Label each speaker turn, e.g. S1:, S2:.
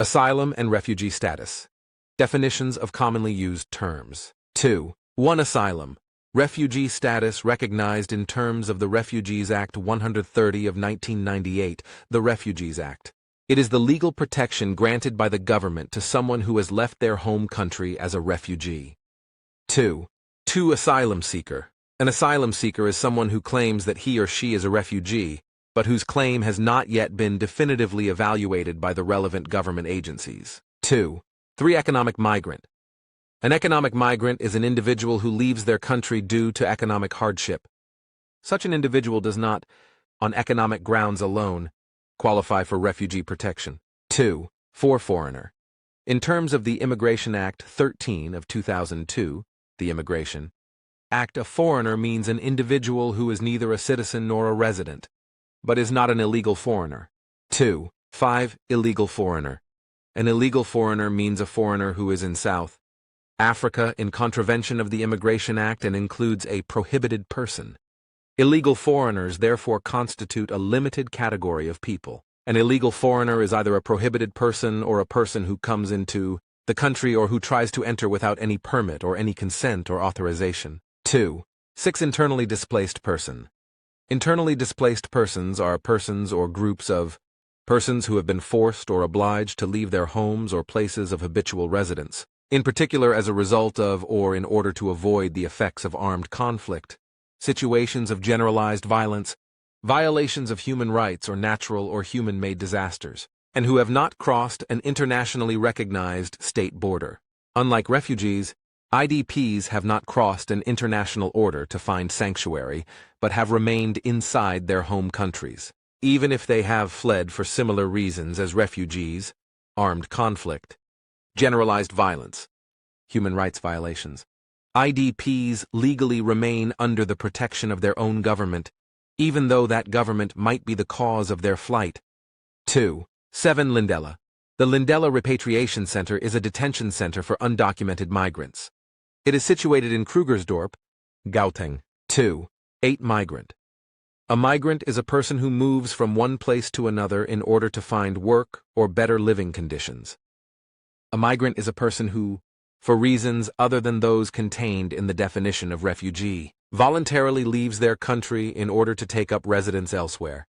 S1: Asylum and refugee status. Definitions of commonly used terms. 2. 1. Asylum. Refugee status recognized in terms of the Refugees Act 130 of 1998, the Refugees Act. It is the legal protection granted by the government to someone who has left their home country as a refugee. 2. 2. Asylum-seeker. An asylum-seeker is someone who claims that he or she is a refugee, but whose claim has not yet been definitively evaluated by the relevant government agencies. 2. 3. Economic migrant. An economic migrant is an individual who leaves their country due to economic hardship. Such an individual does not, on economic grounds alone, qualify for refugee protection. 2. 4. Foreigner. In terms of the Immigration Act 13 of 2002, the Immigration Act, a foreigner means an individual who is neither a citizen nor a resident, but is not an illegal foreigner. 2. 5. Illegal foreigner. An illegal foreigner means a foreigner who is in South Africa in contravention of the Immigration Act and includes a prohibited person. Illegal foreigners therefore constitute a limited category of people. An illegal foreigner is either a prohibited person or a person who comes into the country or who tries to enter without any permit or any consent or authorization. 2. 6. Internally displaced person. Internally displaced persons are persons or groups of persons who have been forced or obliged to leave their homes or places of habitual residence, in particular as a result of or in order to avoid the effects of armed conflict, situations of generalized violence, violations of human rights or natural or human-made disasters, and who have not crossed an internationally recognized state border. Unlike refugees, IDPs have not crossed an international order to find sanctuary, but have remained inside their home countries. Even if they have fled for similar reasons as refugees, armed conflict, generalized violence, human rights violations, IDPs legally remain under the protection of their own government, even though that government might be the cause of their flight. 2. 7. Lindela. The Lindela Repatriation Center is a detention center for undocumented migrants. It is situated in Krugersdorp, Gauteng. 2. 8. Migrant. A migrant is a person who moves from one place to another in order to find work or better living conditions. A migrant is a person who, for reasons other than those contained in the definition of refugee, voluntarily leaves their country in order to take up residence elsewhere.